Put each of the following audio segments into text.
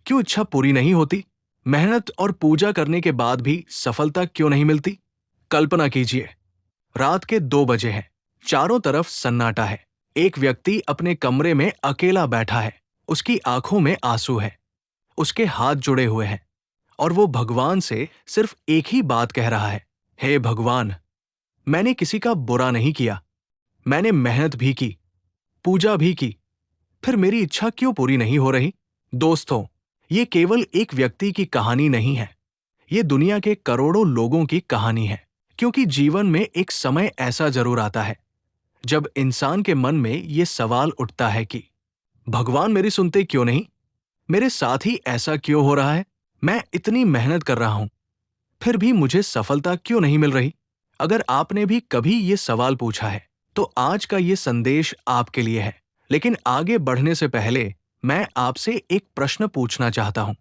क्यों इच्छा पूरी नहीं होती? मेहनत और पूजा करने के बाद भी सफलता क्यों नहीं मिलती? कल्पना कीजिए, रात के 2 बजे हैं, चारों तरफ सन्नाटा है। एक व्यक्ति अपने कमरे में अकेला बैठा है। उसकी आंखों में आंसू है, उसके हाथ जुड़े हुए हैं और वो भगवान से सिर्फ एक ही बात कह रहा है, हे भगवान, मैंने किसी का बुरा नहीं किया, मैंने मेहनत भी की, पूजा भी की, फिर मेरी इच्छा क्यों पूरी नहीं हो रही? दोस्तों, ये केवल एक व्यक्ति की कहानी नहीं है, ये दुनिया के करोड़ों लोगों की कहानी है। क्योंकि जीवन में एक समय ऐसा जरूर आता है जब इंसान के मन में ये सवाल उठता है कि भगवान मेरी सुनते क्यों नहीं? मेरे साथ ही ऐसा क्यों हो रहा है? मैं इतनी मेहनत कर रहा हूं, फिर भी मुझे सफलता क्यों नहीं मिल रही? अगर आपने भी कभी ये सवाल पूछा है, तो आज का ये संदेश आपके लिए है। लेकिन आगे बढ़ने से पहले मैं आपसे एक प्रश्न पूछना चाहता हूं।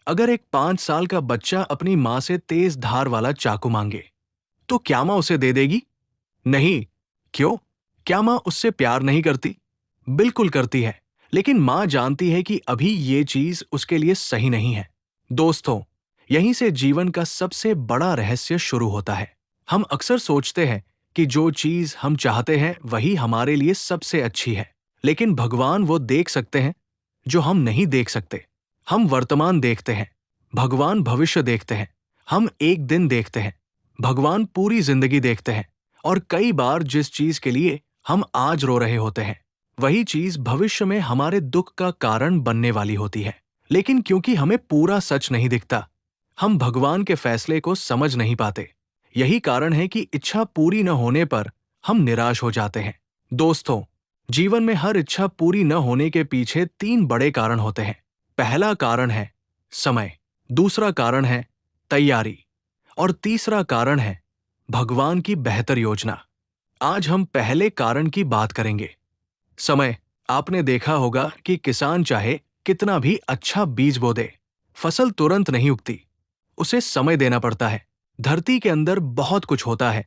अगर एक 5 साल का बच्चा अपनी माँ से तेज धार वाला चाकू मांगे, तो क्या माँ उसे दे देगी? नहीं। क्यों? क्या माँ उससे प्यार नहीं करती? बिल्कुल करती है, लेकिन माँ जानती है कि अभी ये चीज उसके लिए सही नहीं है। दोस्तों, यहीं से जीवन का सबसे बड़ा रहस्य शुरू होता है। हम अक्सर सोचते हैं कि जो चीज हम चाहते हैं वही हमारे लिए सबसे अच्छी है, लेकिन भगवान वो देख सकते हैं जो हम नहीं देख सकते। हम वर्तमान देखते हैं, भगवान भविष्य देखते हैं। हम एक दिन देखते हैं, भगवान पूरी जिंदगी देखते हैं। और कई बार जिस चीज के लिए हम आज रो रहे होते हैं, वही चीज भविष्य में हमारे दुख का कारण बनने वाली होती है। लेकिन क्योंकि हमें पूरा सच नहीं दिखता, हम भगवान के फैसले को समझ नहीं पाते। यही कारण है कि इच्छा पूरी न होने पर हम निराश हो जाते हैं। दोस्तों, जीवन में हर इच्छा पूरी न होने के पीछे 3 बड़े कारण होते हैं। पहला कारण है समय, दूसरा कारण है तैयारी और तीसरा कारण है भगवान की बेहतर योजना। आज हम पहले कारण की बात करेंगे, समय। आपने देखा होगा कि किसान चाहे कितना भी अच्छा बीज बो दे, फसल तुरंत नहीं उगती। उसे समय देना पड़ता है। धरती के अंदर बहुत कुछ होता है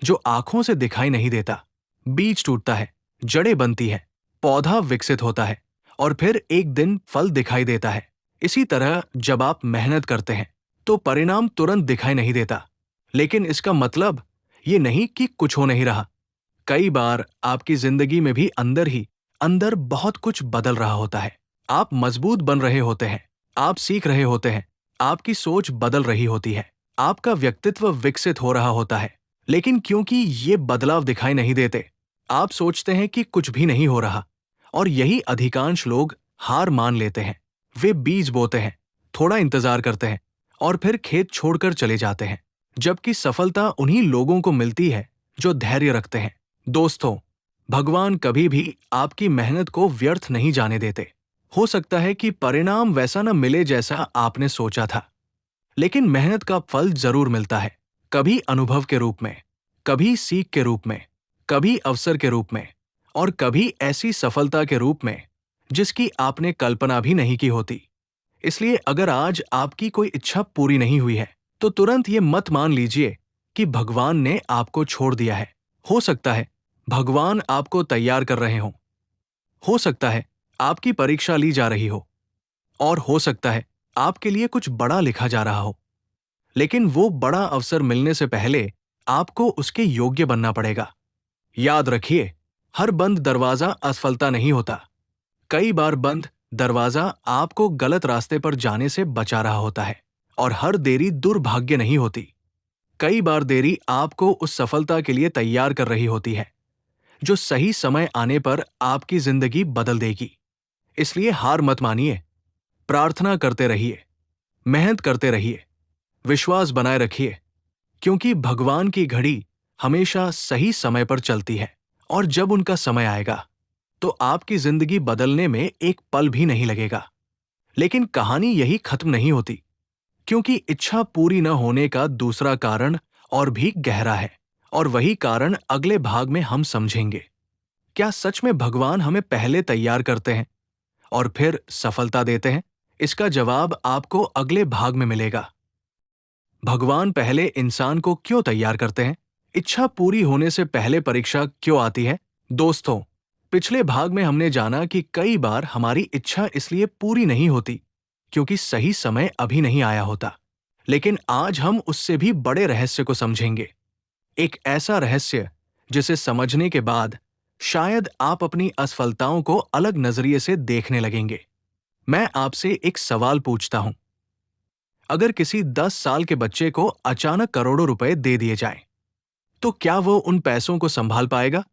जो आंखों से दिखाई नहीं देता। बीज टूटता है, जड़ें बनती है, पौधा विकसित होता है और फिर एक दिन फल दिखाई देता है। इसी तरह जब आप मेहनत करते हैं तो परिणाम तुरंत दिखाई नहीं देता, लेकिन इसका मतलब ये नहीं कि कुछ हो नहीं रहा। कई बार आपकी जिंदगी में भी अंदर ही अंदर बहुत कुछ बदल रहा होता है। आप मजबूत बन रहे होते हैं, आप सीख रहे होते हैं, आपकी सोच बदल रही होती है, आपका व्यक्तित्व विकसित हो रहा होता है। लेकिन क्योंकि ये बदलाव दिखाई नहीं देते, आप सोचते हैं कि कुछ भी नहीं हो रहा। और यही अधिकांश लोग हार मान लेते हैं। वे बीज बोते हैं, थोड़ा इंतजार करते हैं और फिर खेत छोड़कर चले जाते हैं। जबकि सफलता उन्हीं लोगों को मिलती है जो धैर्य रखते हैं। दोस्तों, भगवान कभी भी आपकी मेहनत को व्यर्थ नहीं जाने देते। हो सकता है कि परिणाम वैसा न मिले जैसा आपने सोचा था, लेकिन मेहनत का फल जरूर मिलता है। कभी अनुभव के रूप में, कभी सीख के रूप में, कभी अवसर के रूप में और कभी ऐसी सफलता के रूप में जिसकी आपने कल्पना भी नहीं की होती। इसलिए अगर आज आपकी कोई इच्छा पूरी नहीं हुई है, तो तुरंत ये मत मान लीजिए कि भगवान ने आपको छोड़ दिया है। हो सकता है भगवान आपको तैयार कर रहे हों, हो सकता है आपकी परीक्षा ली जा रही हो, और हो सकता है आपके लिए कुछ बड़ा लिखा जा रहा हो। लेकिन वो बड़ा अवसर मिलने से पहले आपको उसके योग्य बनना पड़ेगा। याद रखिए, हर बंद दरवाजा असफलता नहीं होता। कई बार बंद दरवाजा आपको गलत रास्ते पर जाने से बचा रहा होता है। और हर देरी दुर्भाग्य नहीं होती। कई बार देरी आपको उस सफलता के लिए तैयार कर रही होती है जो सही समय आने पर आपकी जिंदगी बदल देगी। इसलिए हार मत मानिए, प्रार्थना करते रहिए, मेहनत करते रहिए, विश्वास बनाए रखिए, क्योंकि भगवान की घड़ी हमेशा सही समय पर चलती है। और जब उनका समय आएगा तो आपकी जिंदगी बदलने में एक पल भी नहीं लगेगा। लेकिन कहानी यही खत्म नहीं होती, क्योंकि इच्छा पूरी न होने का दूसरा कारण और भी गहरा है। और वही कारण अगले भाग में हम समझेंगे। क्या सच में भगवान हमें पहले तैयार करते हैं और फिर सफलता देते हैं? इसका जवाब आपको अगले भाग में मिलेगा। भगवान पहले इंसान को क्यों तैयार करते हैं? इच्छा पूरी होने से पहले परीक्षा क्यों आती है? दोस्तों, पिछले भाग में हमने जाना कि कई बार हमारी इच्छा इसलिए पूरी नहीं होती क्योंकि सही समय अभी नहीं आया होता। लेकिन आज हम उससे भी बड़े रहस्य को समझेंगे। एक ऐसा रहस्य जिसे समझने के बाद शायद आप अपनी असफलताओं को अलग नजरिए से देखने लगेंगे। मैं आपसे एक सवाल पूछता हूं। अगर किसी 10 साल के बच्चे को अचानक करोड़ों रुपए दे दिए जाएं, तो क्या वो उन पैसों को संभाल पाएगा?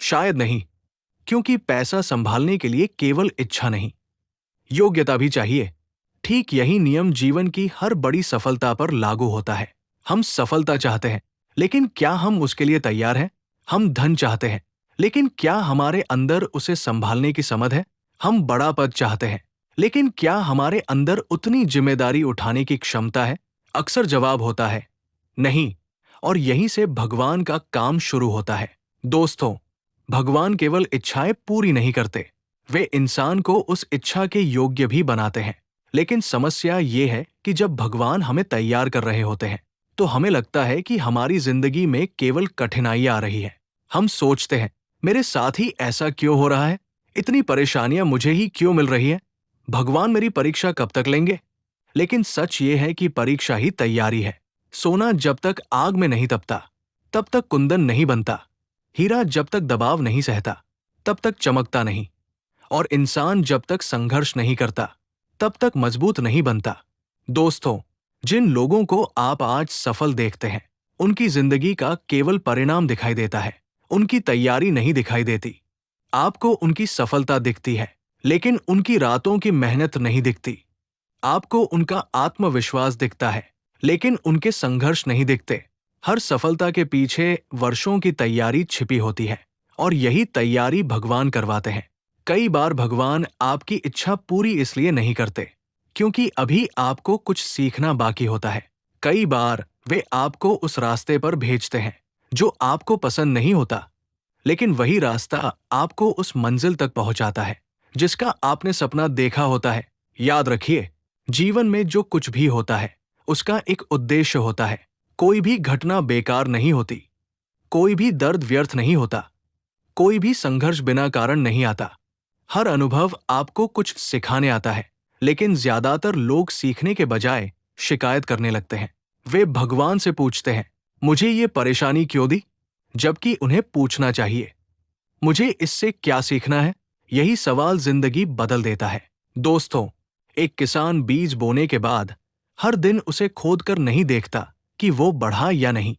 शायद नहीं, क्योंकि पैसा संभालने के लिए केवल इच्छा नहीं, योग्यता भी चाहिए। ठीक यही नियम जीवन की हर बड़ी सफलता पर लागू होता है। हम सफलता चाहते हैं, लेकिन क्या हम उसके लिए तैयार हैं? हम धन चाहते हैं, लेकिन क्या हमारे अंदर उसे संभालने की समझ है? हम बड़ा पद चाहते हैं, लेकिन क्या हमारे अंदर उतनी जिम्मेदारी उठाने की क्षमता है? अक्सर जवाब होता है नहीं। और यहीं से भगवान का काम शुरू होता है। दोस्तों, भगवान केवल इच्छाएं पूरी नहीं करते, वे इंसान को उस इच्छा के योग्य भी बनाते हैं। लेकिन समस्या ये है कि जब भगवान हमें तैयार कर रहे होते हैं, तो हमें लगता है कि हमारी जिंदगी में केवल कठिनाइयां आ रही है। हम सोचते हैं, मेरे साथ ही ऐसा क्यों हो रहा है? इतनी परेशानियां मुझे ही क्यों मिल रही है? भगवान मेरी परीक्षा कब तक लेंगे? लेकिन सच ये है कि परीक्षा ही तैयारी है। सोना जब तक आग में नहीं तपता, तब तक कुंदन नहीं बनता। हीरा जब तक दबाव नहीं सहता, तब तक चमकता नहीं। और इंसान जब तक संघर्ष नहीं करता, तब तक मजबूत नहीं बनता। दोस्तों, जिन लोगों को आप आज सफल देखते हैं, उनकी जिंदगी का केवल परिणाम दिखाई देता है, उनकी तैयारी नहीं दिखाई देती। आपको उनकी सफलता दिखती है, लेकिन उनकी रातों की मेहनत नहीं दिखती। आपको उनका आत्मविश्वास दिखता है, लेकिन उनके संघर्ष नहीं दिखते। हर सफलता के पीछे वर्षों की तैयारी छिपी होती है, और यही तैयारी भगवान करवाते हैं। कई बार भगवान आपकी इच्छा पूरी इसलिए नहीं करते क्योंकि अभी आपको कुछ सीखना बाकी होता है। कई बार वे आपको उस रास्ते पर भेजते हैं जो आपको पसंद नहीं होता, लेकिन वही रास्ता आपको उस मंजिल तक पहुंचाता है जिसका आपने सपना देखा होता है। याद रखिए, जीवन में जो कुछ भी होता है उसका एक उद्देश्य होता है। कोई भी घटना बेकार नहीं होती, कोई भी दर्द व्यर्थ नहीं होता, कोई भी संघर्ष बिना कारण नहीं आता। हर अनुभव आपको कुछ सिखाने आता है, लेकिन ज्यादातर लोग सीखने के बजाय शिकायत करने लगते हैं। वे भगवान से पूछते हैं, मुझे ये परेशानी क्यों दी? जबकि उन्हें पूछना चाहिए, मुझे इससे क्या सीखना है? यही सवाल जिंदगी बदल देता है। दोस्तों, एक किसान बीज बोने के बाद हर दिन उसे खोदकर नहीं देखता कि वो बढ़ा या नहीं।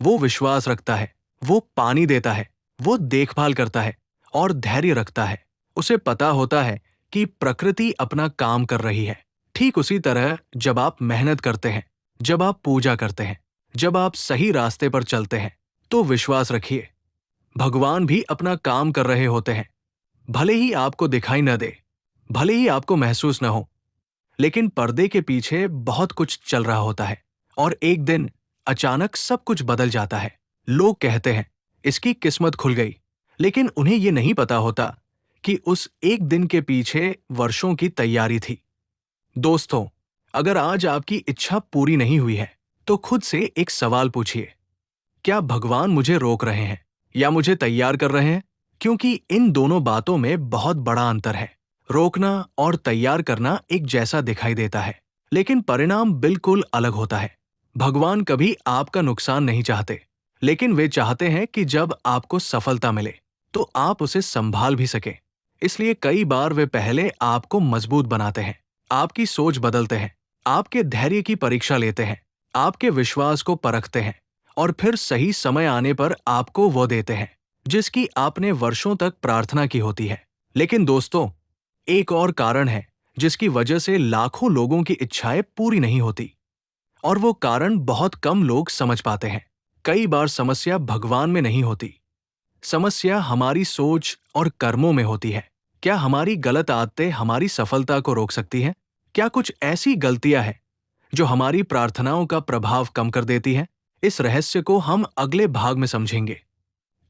वो विश्वास रखता है, वो पानी देता है, वो देखभाल करता है और धैर्य रखता है। उसे पता होता है कि प्रकृति अपना काम कर रही है। ठीक उसी तरह जब आप मेहनत करते हैं, जब आप पूजा करते हैं, जब आप सही रास्ते पर चलते हैं, तो विश्वास रखिए, भगवान भी अपना काम कर रहे होते हैं। भले ही आपको दिखाई न दे, भले ही आपको महसूस न हो, लेकिन पर्दे के पीछे बहुत कुछ चल रहा होता है। और एक दिन अचानक सब कुछ बदल जाता है। लोग कहते हैं, इसकी किस्मत खुल गई, लेकिन उन्हें ये नहीं पता होता कि उस एक दिन के पीछे वर्षों की तैयारी थी। दोस्तों, अगर आज आपकी इच्छा पूरी नहीं हुई है, तो खुद से एक सवाल पूछिए, क्या भगवान मुझे रोक रहे हैं या मुझे तैयार कर रहे हैं? क्योंकि इन दोनों बातों में बहुत बड़ा अंतर है। रोकना और तैयार करना एक जैसा दिखाई देता है, लेकिन परिणाम बिल्कुल अलग होता है। भगवान कभी आपका नुकसान नहीं चाहते, लेकिन वे चाहते हैं कि जब आपको सफलता मिले, तो आप उसे संभाल भी सके। इसलिए कई बार वे पहले आपको मजबूत बनाते हैं, आपकी सोच बदलते हैं, आपके धैर्य की परीक्षा लेते हैं, आपके विश्वास को परखते हैं, और फिर सही समय आने पर आपको वो देते हैं जिसकी आपने वर्षों तक प्रार्थना की होती है। लेकिन दोस्तों, एक और कारण है जिसकी वजह से लाखों लोगों की इच्छाएं पूरी नहीं होती, और वो कारण बहुत कम लोग समझ पाते हैं। कई बार समस्या भगवान में नहीं होती, समस्या हमारी सोच और कर्मों में होती है। क्या हमारी गलत आदतें हमारी सफलता को रोक सकती हैं? क्या कुछ ऐसी गलतियां हैं जो हमारी प्रार्थनाओं का प्रभाव कम कर देती हैं? इस रहस्य को हम अगले भाग में समझेंगे,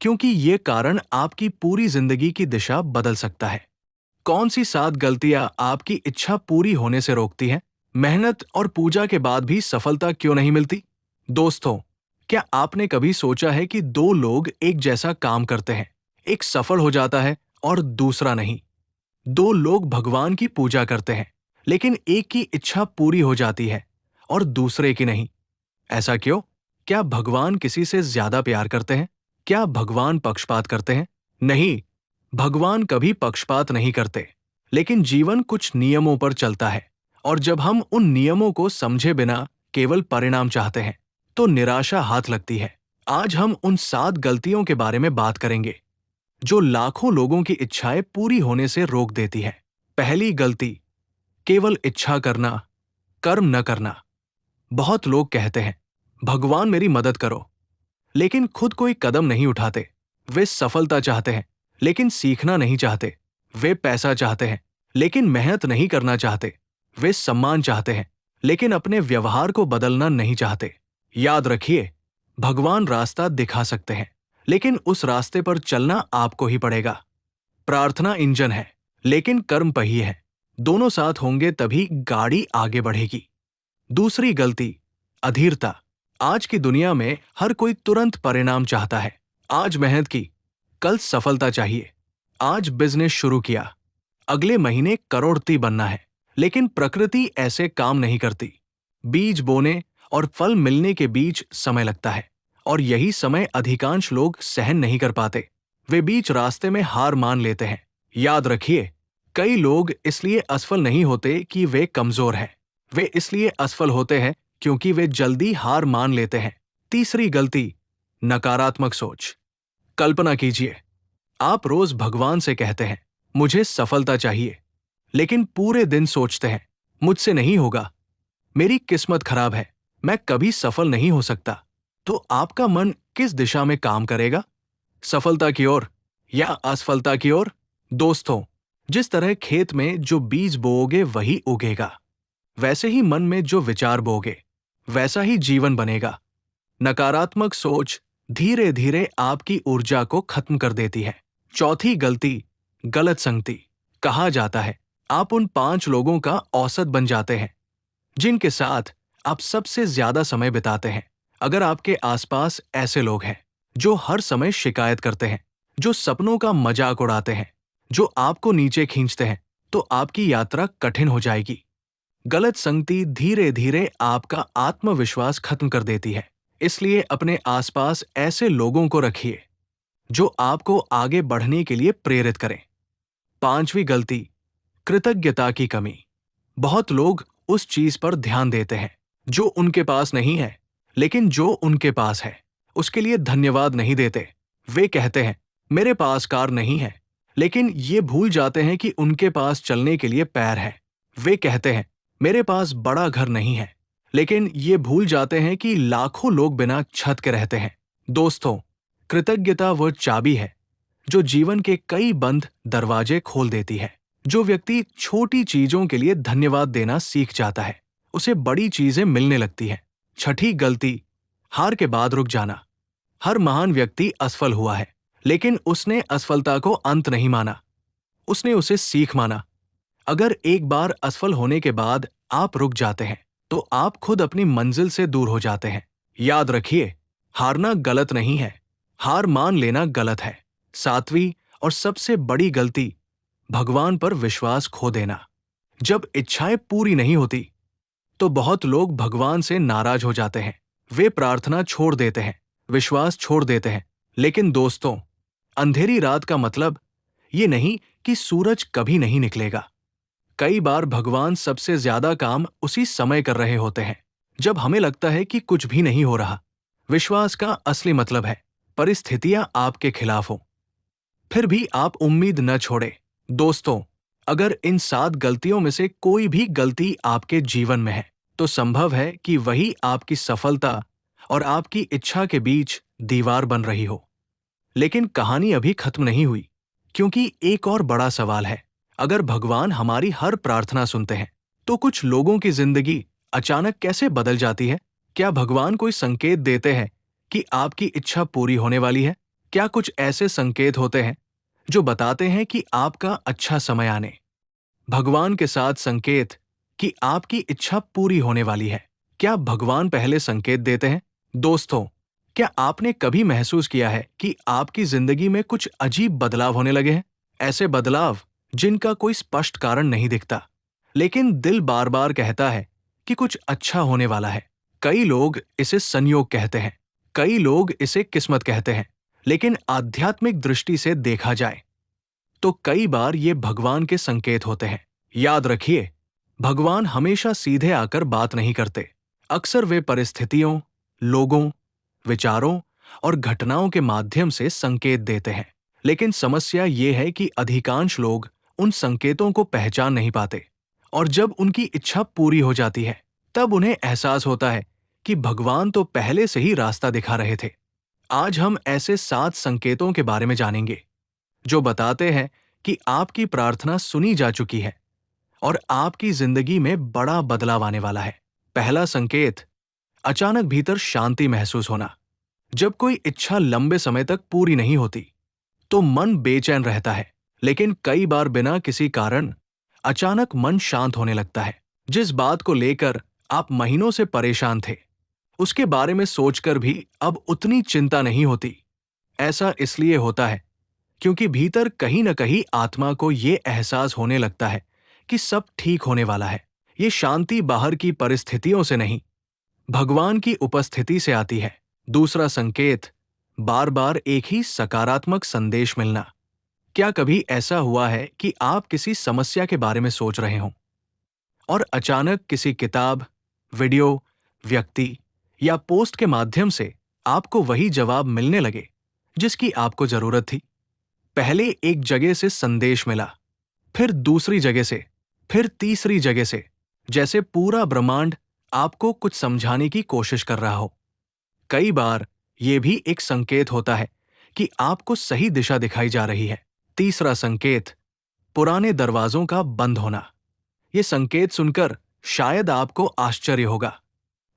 क्योंकि ये कारण आपकी पूरी जिंदगी की दिशा बदल सकता है। कौन सी 7 गलतियां आपकी इच्छा पूरी होने से रोकती हैं? मेहनत और पूजा के बाद भी सफलता क्यों नहीं मिलती? दोस्तों, क्या आपने कभी सोचा है कि 2 लोग एक जैसा काम करते हैं, एक सफल हो जाता है और दूसरा नहीं? 2 लोग भगवान की पूजा करते हैं, लेकिन एक की इच्छा पूरी हो जाती है और दूसरे की नहीं। ऐसा क्यों? क्या भगवान किसी से ज्यादा प्यार करते हैं? क्या भगवान पक्षपात करते हैं? नहीं, भगवान कभी पक्षपात नहीं करते। लेकिन जीवन कुछ नियमों पर चलता है, और जब हम उन नियमों को समझे बिना केवल परिणाम चाहते हैं, तो निराशा हाथ लगती है। आज हम उन 7 गलतियों के बारे में बात करेंगे जो लाखों लोगों की इच्छाएं पूरी होने से रोक देती है। पहली गलती, केवल इच्छा करना, कर्म न करना। बहुत लोग कहते हैं, भगवान मेरी मदद करो, लेकिन खुद कोई कदम नहीं उठाते। वे सफलता चाहते हैं, लेकिन सीखना नहीं चाहते। वे पैसा चाहते हैं, लेकिन मेहनत नहीं करना चाहते। वे सम्मान चाहते हैं, लेकिन अपने व्यवहार को बदलना नहीं चाहते। याद रखिए, भगवान रास्ता दिखा सकते हैं, लेकिन उस रास्ते पर चलना आपको ही पड़ेगा। प्रार्थना इंजन है, लेकिन कर्म पहिए है। दोनों साथ होंगे तभी गाड़ी आगे बढ़ेगी। दूसरी गलती, अधीरता। आज की दुनिया में हर कोई तुरंत परिणाम चाहता है। आज मेहनत की, कल सफलता चाहिए। आज बिजनेस शुरू किया, अगले महीने करोड़पति बनना है। लेकिन प्रकृति ऐसे काम नहीं करती। बीज बोने और फल मिलने के बीच समय लगता है, और यही समय अधिकांश लोग सहन नहीं कर पाते। वे बीच रास्ते में हार मान लेते हैं। याद रखिए, कई लोग इसलिए असफल नहीं होते कि वे कमजोर हैं। वे इसलिए असफल होते हैं क्योंकि वे जल्दी हार मान लेते हैं। तीसरी गलती, नकारात्मक सोच। कल्पना कीजिए, आप रोज भगवान से कहते हैं, मुझे सफलता चाहिए, लेकिन पूरे दिन सोचते हैं, मुझसे नहीं होगा, मेरी किस्मत खराब है, मैं कभी सफल नहीं हो सकता। तो आपका मन किस दिशा में काम करेगा? सफलता की ओर या असफलता की ओर? दोस्तों, जिस तरह खेत में जो बीज बोओगे वही उगेगा, वैसे ही मन में जो विचार बोगे वैसा ही जीवन बनेगा। नकारात्मक सोच धीरे धीरे आपकी ऊर्जा को खत्म कर देती है। चौथी गलती, गलत संगति। कहा जाता है, आप उन 5 लोगों का औसत बन जाते हैं जिनके साथ आप सबसे ज्यादा समय बिताते हैं। अगर आपके आसपास ऐसे लोग हैं जो हर समय शिकायत करते हैं, जो सपनों का मजाक उड़ाते हैं, जो आपको नीचे खींचते हैं, तो आपकी यात्रा कठिन हो जाएगी। गलत संगति धीरे धीरे आपका आत्मविश्वास खत्म कर देती है। इसलिए अपने आसपास ऐसे लोगों को रखिए जो आपको आगे बढ़ने के लिए प्रेरित करें। पांचवी गलती, कृतज्ञता की कमी। बहुत लोग उस चीज पर ध्यान देते हैं जो उनके पास नहीं है, लेकिन जो उनके पास है उसके लिए धन्यवाद नहीं देते। वे कहते हैं, मेरे पास कार नहीं है, लेकिन ये भूल जाते हैं कि उनके पास चलने के लिए पैर है। वे कहते हैं, मेरे पास बड़ा घर नहीं है, लेकिन ये भूल जाते हैं कि लाखों लोग बिना छत के रहते हैं। दोस्तों, कृतज्ञता वह चाबी है जो जीवन के कई बंद दरवाजे खोल देती है। जो व्यक्ति छोटी चीजों के लिए धन्यवाद देना सीख जाता है, उसे बड़ी चीजें मिलने लगती हैं। छठी गलती, हार के बाद रुक जाना। हर महान व्यक्ति असफल हुआ है, लेकिन उसने असफलता को अंत नहीं माना, उसने उसे सीख माना। अगर एक बार असफल होने के बाद आप रुक जाते हैं, तो आप खुद अपनी मंजिल से दूर हो जाते हैं। याद रखिए, हारना गलत नहीं है, हार मान लेना गलत है। सातवीं और सबसे बड़ी गलती, भगवान पर विश्वास खो देना। जब इच्छाएं पूरी नहीं होती, तो बहुत लोग भगवान से नाराज हो जाते हैं। वे प्रार्थना छोड़ देते हैं, विश्वास छोड़ देते हैं। लेकिन दोस्तों, अंधेरी रात का मतलब ये नहीं कि सूरज कभी नहीं निकलेगा। कई बार भगवान सबसे ज्यादा काम उसी समय कर रहे होते हैं जब हमें लगता है कि कुछ भी नहीं हो रहा। विश्वास का असली मतलब है, परिस्थितियां आपके खिलाफ हों, फिर भी आप उम्मीद न छोड़े। दोस्तों, अगर इन 7 गलतियों में से कोई भी गलती आपके जीवन में है, तो संभव है कि वही आपकी सफलता और आपकी इच्छा के बीच दीवार बन रही हो। लेकिन कहानी अभी खत्म नहीं हुई, क्योंकि एक और बड़ा सवाल है। अगर भगवान हमारी हर प्रार्थना सुनते हैं, तो कुछ लोगों की जिंदगी अचानक कैसे बदल जाती है? क्या भगवान कोई संकेत देते हैं कि आपकी इच्छा पूरी होने वाली है? क्या कुछ ऐसे संकेत होते हैं जो बताते हैं कि आपका अच्छा समय आने? भगवान के साथ संकेत कि आपकी इच्छा पूरी होने वाली है। क्या भगवान पहले संकेत देते हैं? दोस्तों, क्या आपने कभी महसूस किया है कि आपकी जिंदगी में कुछ अजीब बदलाव होने लगे हैं? ऐसे बदलाव जिनका कोई स्पष्ट कारण नहीं दिखता, लेकिन दिल बार बार कहता है कि कुछ अच्छा होने वाला है। कई लोग इसे संयोग कहते हैं, कई लोग इसे किस्मत कहते हैं, लेकिन आध्यात्मिक दृष्टि से देखा जाए तो कई बार ये भगवान के संकेत होते हैं। याद रखिए, भगवान हमेशा सीधे आकर बात नहीं करते। अक्सर वे परिस्थितियों, लोगों, विचारों और घटनाओं के माध्यम से संकेत देते हैं। लेकिन समस्या ये है कि अधिकांश लोग उन संकेतों को पहचान नहीं पाते, और जब उनकी इच्छा पूरी हो जाती है तब उन्हें एहसास होता है कि भगवान तो पहले से ही रास्ता दिखा रहे थे। आज हम ऐसे 7 संकेतों के बारे में जानेंगे जो बताते हैं कि आपकी प्रार्थना सुनी जा चुकी है और आपकी जिंदगी में बड़ा बदलाव आने वाला है। पहला संकेत, अचानक भीतर शांति महसूस होना। जब कोई इच्छा लंबे समय तक पूरी नहीं होती तो मन बेचैन रहता है, लेकिन कई बार बिना किसी कारण अचानक मन शांत होने लगता है। जिस बात को लेकर आप महीनों से परेशान थे, उसके बारे में सोचकर भी अब उतनी चिंता नहीं होती। ऐसा इसलिए होता है क्योंकि भीतर कहीं न कहीं आत्मा को ये एहसास होने लगता है कि सब ठीक होने वाला है। ये शांति बाहर की परिस्थितियों से नहीं, भगवान की उपस्थिति से आती है। दूसरा संकेत, बार बार एक ही सकारात्मक संदेश मिलना। क्या कभी ऐसा हुआ है कि आप किसी समस्या के बारे में सोच रहे हों और अचानक किसी किताब, वीडियो, व्यक्ति या पोस्ट के माध्यम से आपको वही जवाब मिलने लगे जिसकी आपको जरूरत थी? पहले एक जगह से संदेश मिला, फिर दूसरी जगह से, फिर तीसरी जगह से, जैसे पूरा ब्रह्मांड आपको कुछ समझाने की कोशिश कर रहा हो। कई बार यह भी एक संकेत होता है कि आपको सही दिशा दिखाई जा रही है। तीसरा संकेत, पुराने दरवाजों का बंद होना। यह संकेत सुनकर शायद आपको आश्चर्य होगा,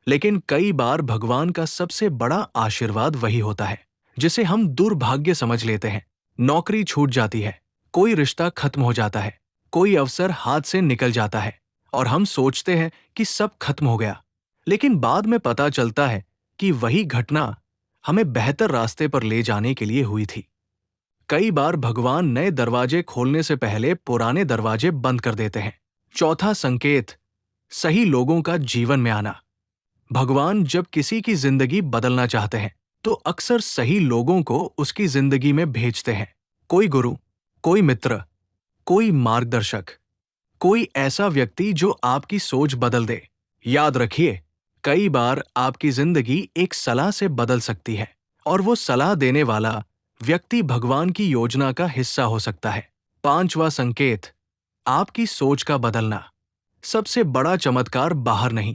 लेकिन कई बार भगवान का सबसे बड़ा आशीर्वाद वही होता है जिसे हम दुर्भाग्य समझ लेते हैं। नौकरी छूट जाती है, कोई रिश्ता खत्म हो जाता है, कोई अवसर हाथ से निकल जाता है और हम सोचते हैं कि सब खत्म हो गया, लेकिन बाद में पता चलता है कि वही घटना हमें बेहतर रास्ते पर ले जाने के लिए हुई थी। कई बार भगवान नए दरवाजे खोलने से पहले पुराने दरवाजे बंद कर देते हैं। चौथा संकेत, सही लोगों का जीवन में आना। भगवान जब किसी की जिंदगी बदलना चाहते हैं तो अक्सर सही लोगों को उसकी जिंदगी में भेजते हैं। कोई गुरु, कोई मित्र, कोई मार्गदर्शक, कोई ऐसा व्यक्ति जो आपकी सोच बदल दे। याद रखिए, कई बार आपकी जिंदगी एक सलाह से बदल सकती है और वो सलाह देने वाला व्यक्ति भगवान की योजना का हिस्सा हो सकता है। पांचवा संकेत, आपकी सोच का बदलना। सबसे बड़ा चमत्कार बाहर नहीं,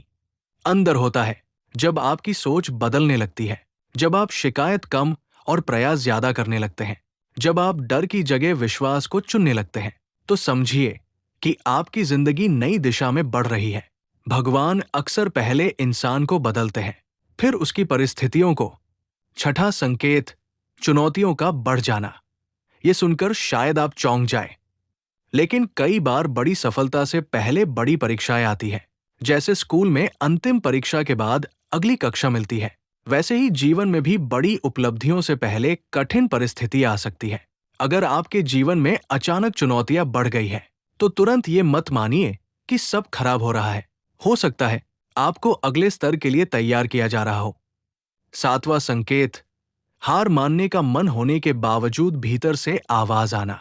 अंदर होता है। जब आपकी सोच बदलने लगती है, जब आप शिकायत कम और प्रयास ज्यादा करने लगते हैं, जब आप डर की जगह विश्वास को चुनने लगते हैं, तो समझिए कि आपकी जिंदगी नई दिशा में बढ़ रही है। भगवान अक्सर पहले इंसान को बदलते हैं, फिर उसकी परिस्थितियों को। छठा संकेत, चुनौतियों का बढ़ जाना। ये सुनकर शायद आप चौंक जाए, लेकिन कई बार बड़ी सफलता से पहले बड़ी परीक्षाएं आती है। जैसे स्कूल में अंतिम परीक्षा के बाद अगली कक्षा मिलती है, वैसे ही जीवन में भी बड़ी उपलब्धियों से पहले कठिन परिस्थिति आ सकती है। अगर आपके जीवन में अचानक चुनौतियां बढ़ गई है, तो तुरंत ये मत मानिए कि सब खराब हो रहा है। हो सकता है आपको अगले स्तर के लिए तैयार किया जा रहा हो। सातवां संकेत, हार मानने का मन होने के बावजूद भीतर से आवाज आना।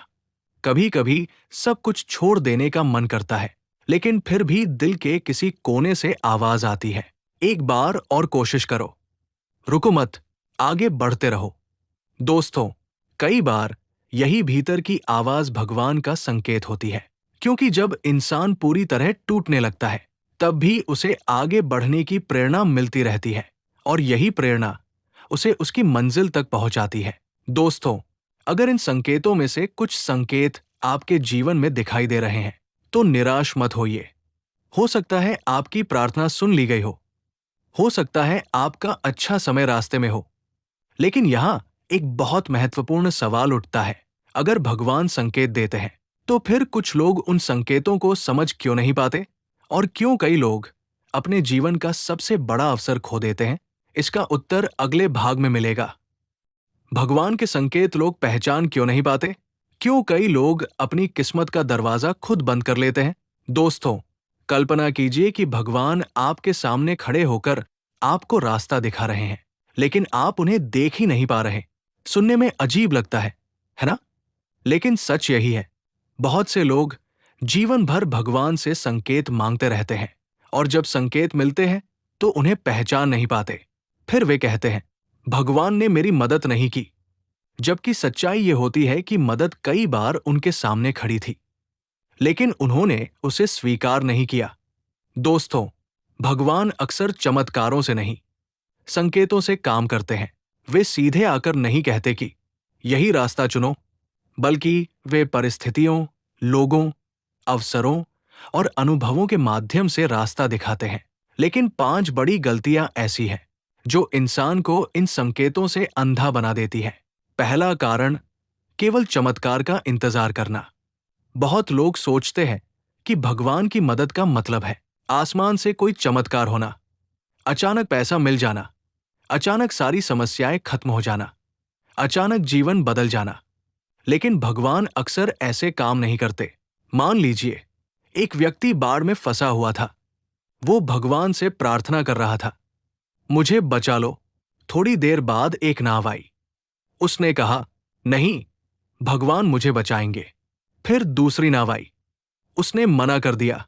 कभी कभी सब कुछ छोड़ देने का मन करता है, लेकिन फिर भी दिल के किसी कोने से आवाज आती है, एक बार और कोशिश करो, रुको मत, आगे बढ़ते रहो। दोस्तों, कई बार यही भीतर की आवाज भगवान का संकेत होती है, क्योंकि जब इंसान पूरी तरह टूटने लगता है, तब भी उसे आगे बढ़ने की प्रेरणा मिलती रहती है, और यही प्रेरणा उसे उसकी मंजिल तक पहुंचाती है। दोस्तों, अगर इन संकेतों में से कुछ संकेत आपके जीवन में दिखाई दे रहे हैं, तो निराश मत होइए। हो सकता है आपकी प्रार्थना सुन ली गई हो सकता है आपका अच्छा समय रास्ते में हो, लेकिन यहां एक बहुत महत्वपूर्ण सवाल उठता है। अगर भगवान संकेत देते हैं, तो फिर कुछ लोग उन संकेतों को समझ क्यों नहीं पाते? और क्यों कई लोग अपने जीवन का सबसे बड़ा अवसर खो देते हैं? इसका उत्तर अगले भाग में मिलेगा। भगवान के संकेत लोग पहचान क्यों नहीं पाते? क्यों कई लोग अपनी किस्मत का दरवाजा खुद बंद कर लेते हैं? दोस्तों, कल्पना कीजिए कि भगवान आपके सामने खड़े होकर आपको रास्ता दिखा रहे हैं, लेकिन आप उन्हें देख ही नहीं पा रहे। सुनने में अजीब लगता है ना? लेकिन सच यही है, बहुत से लोग जीवन भर भगवान से संकेत मांगते रहते हैं, और जब संकेत मिलते हैं तो उन्हें पहचान नहीं पाते। फिर वे कहते हैं, भगवान ने मेरी मदद नहीं की, जबकि सच्चाई ये होती है कि मदद कई बार उनके सामने खड़ी थी, लेकिन उन्होंने उसे स्वीकार नहीं किया। दोस्तों, भगवान अक्सर चमत्कारों से नहीं, संकेतों से काम करते हैं। वे सीधे आकर नहीं कहते कि यही रास्ता चुनो, बल्कि वे परिस्थितियों, लोगों, अवसरों और अनुभवों के माध्यम से रास्ता दिखाते हैं। लेकिन 5 बड़ी गलतियां ऐसी हैं जो इंसान को इन संकेतों से अंधा बना देती हैं। पहला कारण, केवल चमत्कार का इंतजार करना। बहुत लोग सोचते हैं कि भगवान की मदद का मतलब है आसमान से कोई चमत्कार होना, अचानक पैसा मिल जाना, अचानक सारी समस्याएं खत्म हो जाना, अचानक जीवन बदल जाना। लेकिन भगवान अक्सर ऐसे काम नहीं करते। मान लीजिए, एक व्यक्ति बाढ़ में फंसा हुआ था। वो भगवान से प्रार्थना कर रहा था, मुझे बचा लो। थोड़ी देर बाद एक नाव आई। उसने कहा, नहीं, भगवान मुझे बचाएंगे। फिर दूसरी नाव आई। उसने मना कर दिया।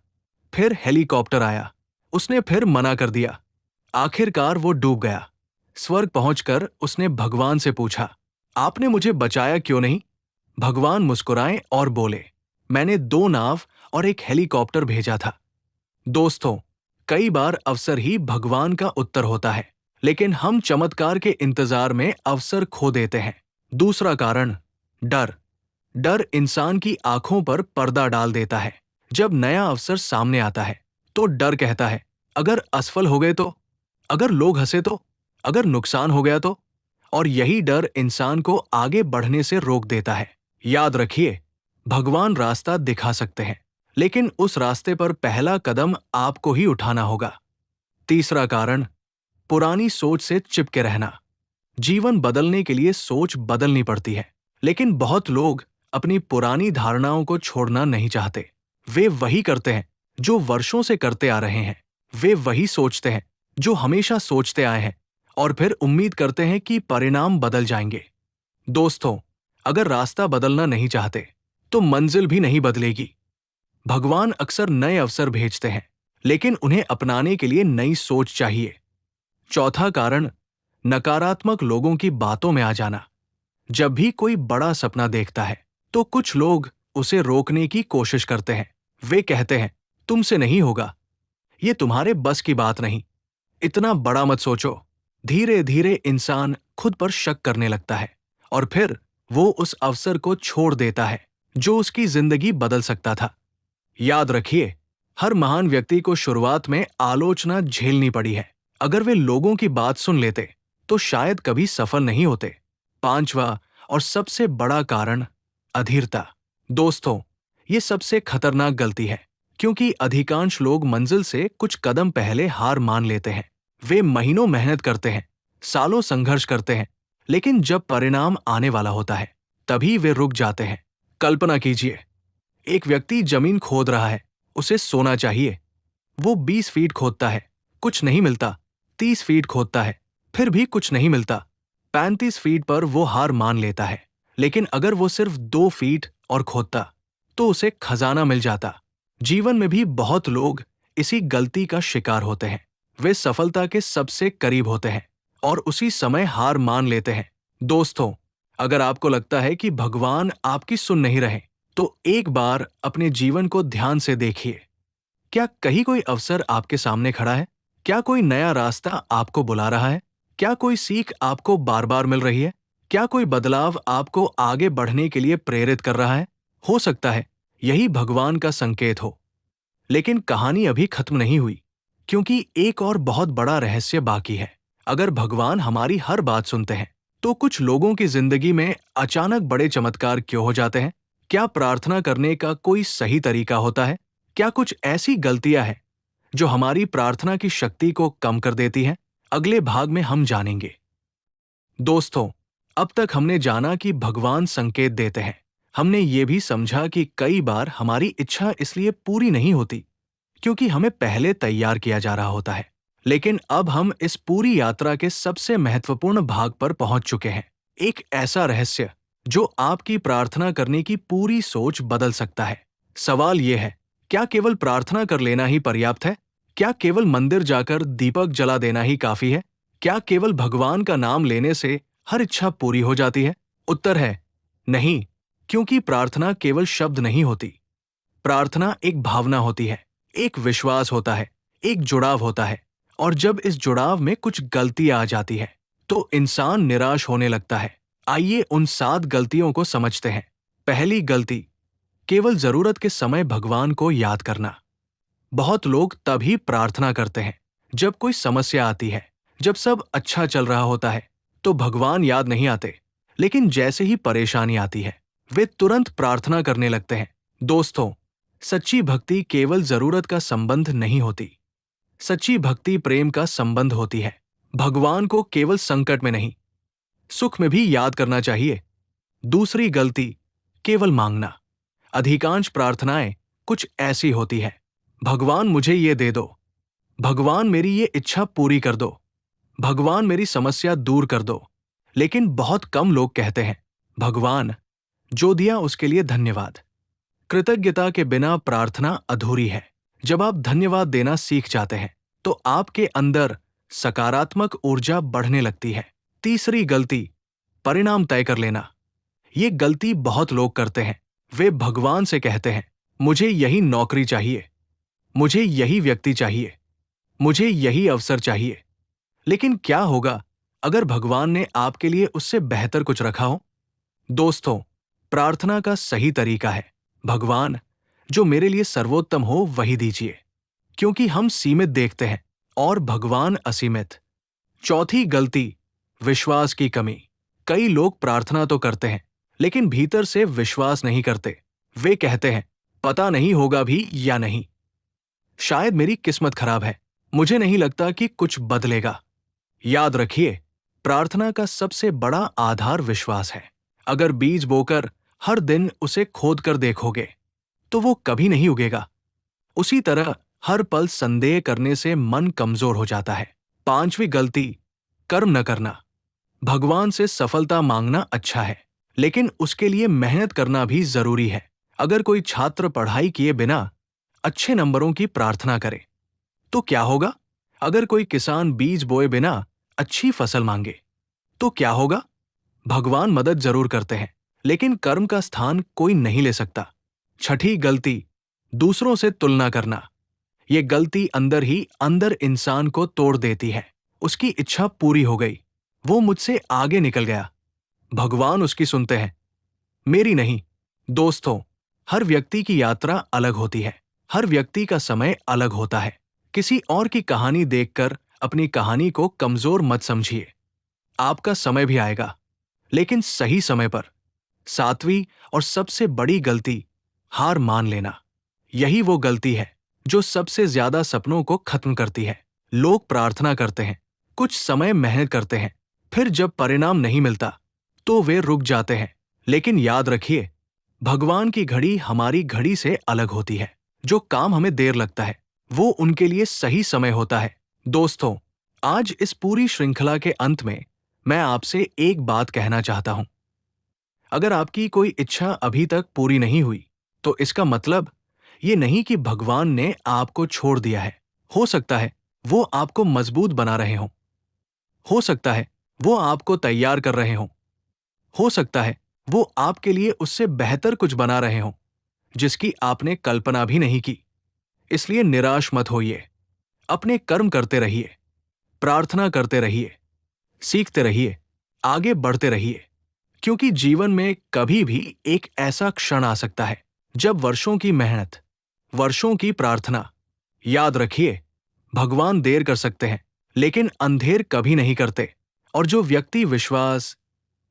फिर हेलीकॉप्टर आया। उसने फिर मना कर दिया। आखिरकार वो डूब गया। स्वर्ग पहुंचकर उसने भगवान से पूछा, आपने मुझे बचाया क्यों नहीं? भगवान मुस्कुराए और बोले, मैंने 2 नाव और एक हेलीकॉप्टर भेजा था। दोस्तों, कई बार अवसर ही भगवान का उत्तर होता है, लेकिन हम चमत्कार के इंतजार में अवसर खो देते हैं। दूसरा कारण, डर। डर इंसान की आंखों पर पर्दा डाल देता है। जब नया अवसर सामने आता है तो डर कहता है, अगर असफल हो गए तो, अगर लोग हंसे तो, अगर नुकसान हो गया तो। और यही डर इंसान को आगे बढ़ने से रोक देता है। याद रखिए, भगवान रास्ता दिखा सकते हैं, लेकिन उस रास्ते पर पहला कदम आपको ही उठाना होगा। तीसरा कारण, पुरानी सोच से चिपके रहना। जीवन बदलने के लिए सोच बदलनी पड़ती है, लेकिन बहुत लोग अपनी पुरानी धारणाओं को छोड़ना नहीं चाहते। वे वही करते हैं जो वर्षों से करते आ रहे हैं। वे वही सोचते हैं जो हमेशा सोचते आए हैं, और फिर उम्मीद करते हैं कि परिणाम बदल जाएंगे। दोस्तों, अगर रास्ता बदलना नहीं चाहते तो मंजिल भी नहीं बदलेगी। भगवान अक्सर नए अवसर भेजते हैं, लेकिन उन्हें अपनाने के लिए नई सोच चाहिए। चौथा कारण, नकारात्मक लोगों की बातों में आ जाना। जब भी कोई बड़ा सपना देखता है तो कुछ लोग उसे रोकने की कोशिश करते हैं। वे कहते हैं, तुमसे नहीं होगा, ये तुम्हारे बस की बात नहीं, इतना बड़ा मत सोचो। धीरे धीरे इंसान खुद पर शक करने लगता है, और फिर वो उस अवसर को छोड़ देता है जो उसकी जिंदगी बदल सकता था। याद रखिए, हर महान व्यक्ति को शुरुआत में आलोचना झेलनी पड़ी है। अगर वे लोगों की बात सुन लेते तो शायद कभी सफल नहीं होते। 5वां और सबसे बड़ा कारण, अधीरता। दोस्तों, ये सबसे खतरनाक गलती है, क्योंकि अधिकांश लोग मंजिल से कुछ कदम पहले हार मान लेते हैं। वे महीनों मेहनत करते हैं, सालों संघर्ष करते हैं, लेकिन जब परिणाम आने वाला होता है तभी वे रुक जाते हैं। कल्पना कीजिए, एक व्यक्ति जमीन खोद रहा है, उसे सोना चाहिए। वो 20 फीट खोदता है, कुछ नहीं मिलता। 30 फीट खोदता है, फिर भी कुछ नहीं मिलता। 35 फीट पर वो हार मान लेता है। लेकिन अगर वो सिर्फ 2 फीट और खोदता तो उसे खजाना मिल जाता। जीवन में भी बहुत लोग इसी गलती का शिकार होते हैं। वे सफलता के सबसे करीब होते हैं और उसी समय हार मान लेते हैं। दोस्तों, अगर आपको लगता है कि भगवान आपकी सुन नहीं रहे, तो एक बार अपने जीवन को ध्यान से देखिए। क्या कहीं कोई अवसर आपके सामने खड़ा है? क्या कोई नया रास्ता आपको बुला रहा है? क्या कोई सीख आपको बार बार मिल रही है? क्या कोई बदलाव आपको आगे बढ़ने के लिए प्रेरित कर रहा है? हो सकता है यही भगवान का संकेत हो। लेकिन कहानी अभी खत्म नहीं हुई, क्योंकि एक और बहुत बड़ा रहस्य बाकी है। अगर भगवान हमारी हर बात सुनते हैं, तो कुछ लोगों की जिंदगी में अचानक बड़े चमत्कार क्यों हो जाते हैं? क्या प्रार्थना करने का कोई सही तरीका होता है? क्या कुछ ऐसी गलतियां हैं जो हमारी प्रार्थना की शक्ति को कम कर देती हैं? अगले भाग में हम जानेंगे। दोस्तों, अब तक हमने जाना कि भगवान संकेत देते हैं। हमने ये भी समझा कि कई बार हमारी इच्छा इसलिए पूरी नहीं होती क्योंकि हमें पहले तैयार किया जा रहा होता है। लेकिन अब हम इस पूरी यात्रा के सबसे महत्वपूर्ण भाग पर पहुंच चुके हैं। एक ऐसा रहस्य जो आपकी प्रार्थना करने की पूरी सोच बदल सकता है। सवाल यह है, क्या केवल प्रार्थना कर लेना ही पर्याप्त है? क्या केवल मंदिर जाकर दीपक जला देना ही काफी है? क्या केवल भगवान का नाम लेने से हर इच्छा पूरी हो जाती है? उत्तर है नहीं, क्योंकि प्रार्थना केवल शब्द नहीं होती। प्रार्थना एक भावना होती है, एक विश्वास होता है, एक जुड़ाव होता है। और जब इस जुड़ाव में कुछ गलतियां आ जाती है तो इंसान निराश होने लगता है। आइए उन 7 गलतियों को समझते हैं। पहली गलती, केवल जरूरत के समय भगवान को याद करना। बहुत लोग तभी प्रार्थना करते हैं जब कोई समस्या आती है। जब सब अच्छा चल रहा होता है तो भगवान याद नहीं आते, लेकिन जैसे ही परेशानी आती है वे तुरंत प्रार्थना करने लगते हैं। दोस्तों, सच्ची भक्ति केवल जरूरत का संबंध नहीं होती। सच्ची भक्ति प्रेम का संबंध होती है। भगवान को केवल संकट में नहीं, सुख में भी याद करना चाहिए। दूसरी गलती, केवल मांगना। अधिकांश प्रार्थनाएं कुछ ऐसी होती है, भगवान मुझे ये दे दो, भगवान मेरी ये इच्छा पूरी कर दो, भगवान मेरी समस्या दूर कर दो। लेकिन बहुत कम लोग कहते हैं, भगवान जो दिया उसके लिए धन्यवाद। कृतज्ञता के बिना प्रार्थना अधूरी है। जब आप धन्यवाद देना सीख जाते हैं तो आपके अंदर सकारात्मक ऊर्जा बढ़ने लगती है। तीसरी गलती, परिणाम तय कर लेना। ये गलती बहुत लोग करते हैं। वे भगवान से कहते हैं, मुझे यही नौकरी चाहिए, मुझे यही व्यक्ति चाहिए, मुझे यही अवसर चाहिए। लेकिन क्या होगा अगर भगवान ने आपके लिए उससे बेहतर कुछ रखा हो? दोस्तों, प्रार्थना का सही तरीका है, भगवान जो मेरे लिए सर्वोत्तम हो वही दीजिए। क्योंकि हम सीमित देखते हैं और भगवान असीमित। चौथी गलती, विश्वास की कमी। कई लोग प्रार्थना तो करते हैं लेकिन भीतर से विश्वास नहीं करते। वे कहते हैं, पता नहीं होगा भी या नहीं, शायद मेरी किस्मत खराब है, मुझे नहीं लगता कि कुछ बदलेगा। याद रखिए, प्रार्थना का सबसे बड़ा आधार विश्वास है। अगर बीज बोकर हर दिन उसे खोद कर देखोगे तो वो कभी नहीं उगेगा। उसी तरह हर पल संदेह करने से मन कमजोर हो जाता है। पांचवी गलती, कर्म न करना। भगवान से सफलता मांगना अच्छा है, लेकिन उसके लिए मेहनत करना भी जरूरी है। अगर कोई छात्र पढ़ाई किए बिना अच्छे नंबरों की प्रार्थना करे तो क्या होगा? अगर कोई किसान बीज बोए बिना अच्छी फसल मांगे तो क्या होगा? भगवान मदद जरूर करते हैं, लेकिन कर्म का स्थान कोई नहीं ले सकता। छठी गलती, दूसरों से तुलना करना। ये गलती अंदर ही अंदर इंसान को तोड़ देती है। उसकी इच्छा पूरी हो गई, वो मुझसे आगे निकल गया, भगवान उसकी सुनते हैं, मेरी नहीं। दोस्तों, हर व्यक्ति की यात्रा अलग होती है, हर व्यक्ति का समय अलग होता है। किसी और की कहानी देखकर अपनी कहानी को कमजोर मत समझिए। आपका समय भी आएगा, लेकिन सही समय पर। सातवीं और सबसे बड़ी गलती, हार मान लेना। यही वो गलती है जो सबसे ज्यादा सपनों को खत्म करती है। लोग प्रार्थना करते हैं, कुछ समय मेहनत करते हैं, फिर जब परिणाम नहीं मिलता तो वे रुक जाते हैं। लेकिन याद रखिए, भगवान की घड़ी हमारी घड़ी से अलग होती है। जो काम हमें देर लगता है वो उनके लिए सही समय होता है। दोस्तों, आज इस पूरी श्रृंखला के अंत में मैं आपसे एक बात कहना चाहता हूं। अगर आपकी कोई इच्छा अभी तक पूरी नहीं हुई तो इसका मतलब ये नहीं कि भगवान ने आपको छोड़ दिया है। हो सकता है वो आपको मजबूत बना रहे हों, हो सकता है वो आपको तैयार कर रहे हों, हो सकता है वो आपके लिए उससे बेहतर कुछ बना रहे हों जिसकी आपने कल्पना भी नहीं की। इसलिए निराश मत होइए, अपने कर्म करते रहिए, प्रार्थना करते रहिए, सीखते रहिए, आगे बढ़ते रहिए। क्योंकि जीवन में कभी भी एक ऐसा क्षण आ सकता है जब वर्षों की मेहनत, वर्षों की प्रार्थना, याद रखिए, भगवान देर कर सकते हैं लेकिन अंधेर कभी नहीं करते। और जो व्यक्ति विश्वास,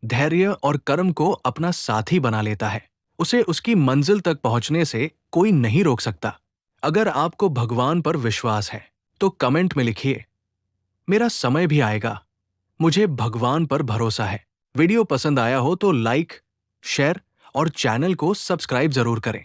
धैर्य और कर्म को अपना साथी बना लेता है उसे उसकी मंजिल तक पहुंचने से कोई नहीं रोक सकता। अगर आपको भगवान पर विश्वास है तो कमेंट में लिखिए, मेरा समय भी आएगा, मुझे भगवान पर भरोसा है। वीडियो पसंद आया हो तो लाइक, शेयर और चैनल को सब्सक्राइब जरूर करें।